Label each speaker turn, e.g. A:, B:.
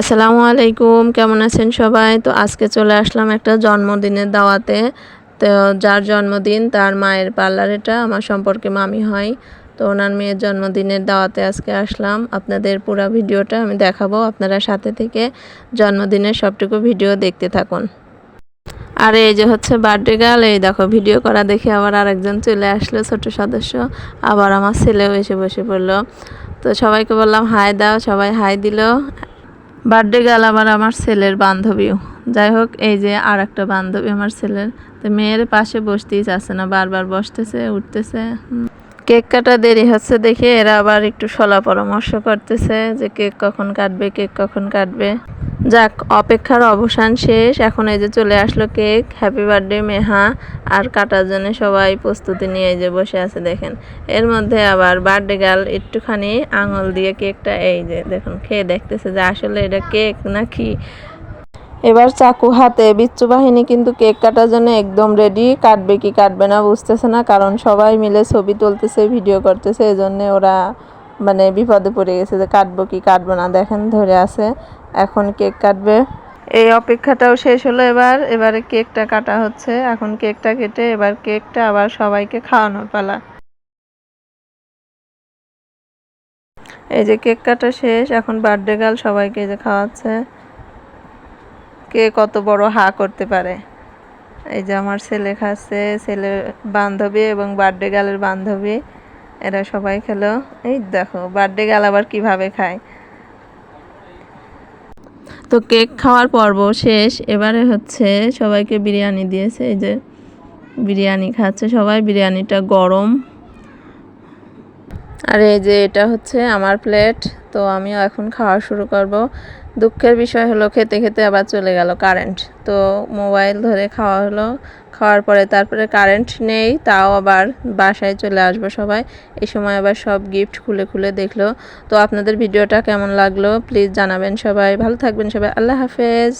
A: আসসালামু আলাইকুম, কেমন আছেন সবাই? তো আজকে চলে আসলাম একটা জন্মদিনের দাওয়াতে। তো যার জন্মদিন তার মায়ের পার্লার, এটা আমার সম্পর্কে মামি হয়। তো ওনার মেয়ের জন্মদিনের দাওয়াতে আজকে আসলাম। আপনাদের পুরো ভিডিওটা আমি দেখাবো, আপনারা সাথে থেকে জন্মদিনের সবটুকু ভিডিও দেখতে থাকুন। আর এই যে হচ্ছে বার্থডে গার্ল, এই দেখো ভিডিও করা দেখে আবার আরেকজন চলে আসলো, ছোট সদস্য। আবার আমার ছেলেও এসে বসে পড়লো। তো সবাইকে বললাম হাই দাও, সবাই হাই দিল। বার্থডে গার্ল আবার আমার ছেলের বান্ধবীও। যাই হোক, এই যে আর একটা বান্ধবী আমার ছেলের। তো মেয়ের পাশে বসতেই চাচ্ছে না, বারবার বসতেছে উঠতেছে। কেক কাটা দেরি হচ্ছে দেখে এরা আবার একটু সলা পরামর্শ করতেছে যে কেক কখন কাটবে, কেক কখন কাটবে। যাক, অপেক্ষার অবসান শেষ। এখন এই যে চলে আসলো কেক। Happy birthday Meha. আর কাটার জন্য সবাই প্রস্তুতি নিয়ে এই যে বসে আছে দেখেন। এর মধ্যে আবার বার্থডে গার্ল একটুখানি আঙুল দিয়ে কেকটা এই যে দেখুন খেয়ে দেখতেছে যে আসলে এটা কেক নাকি। এবার চাকু হাতে, বিচ্ছু বাহিনী কিন্তু কেক কাটার জন্য একদম রেডি। কাটবে কি কাটবে না বুঝতেছে না, কারণ সবাই মিলে ছবি তুলতেছে, ভিডিও করতেছে, এজন্য ওরা মানে বিপদে পড়ে গেছে যে কাটবো কি কাটবো না। দেখেন ধরে আছে, এখন কেক কাটবে। এই অপেক্ষাটাও শেষ হলো। এবারে কেকটা কাটা হচ্ছে। এখন কেকটা কেটে এবার কেকটা আবার সবাইকে খাওয়ানোর পালা। এই যে কেক কাটা শেষ, এখন বার্থডে গার্ল সবাইকে যে খাওয়াচ্ছে। কে কত বড় হা করতে পারে। এই যে আমার ছেলে খাচ্ছে, ছেলের বান্ধবী এবং বার্থডে গার্লের বান্ধবী, এরা সবাই খেলো। এই দেখো বার্থডে গার্ল আবার কিভাবে খায়। তো কেক খাওয়ার পর্ব শেষ। এবারে হচ্ছে সবাইকে বিরিয়ানি দিয়েছে। এই যে বিরিয়ানি খাচ্ছে সবাই, বিরিয়ানিটা গরম। আর এই যে এটা হচ্ছে আমার প্লেট। তো আমিও এখন খাওয়া শুরু করব। দুঃখের বিষয় হলো খেতে খেতে আবার চলে গেল কারেন্ট। তো মোবাইল ধরে খাওয়া হলো। খাওয়ার পরে তারপরে কারেন্ট নেই, তাও আবার বাসায় চলে আসবো সবাই। এই সময় আবার সব গিফট খুলে খুলে দেখলো। তো আপনাদের ভিডিওটা কেমন লাগলো প্লিজ জানাবেন সবাই। ভালো থাকবেন সবাই, আল্লাহ হাফেজ।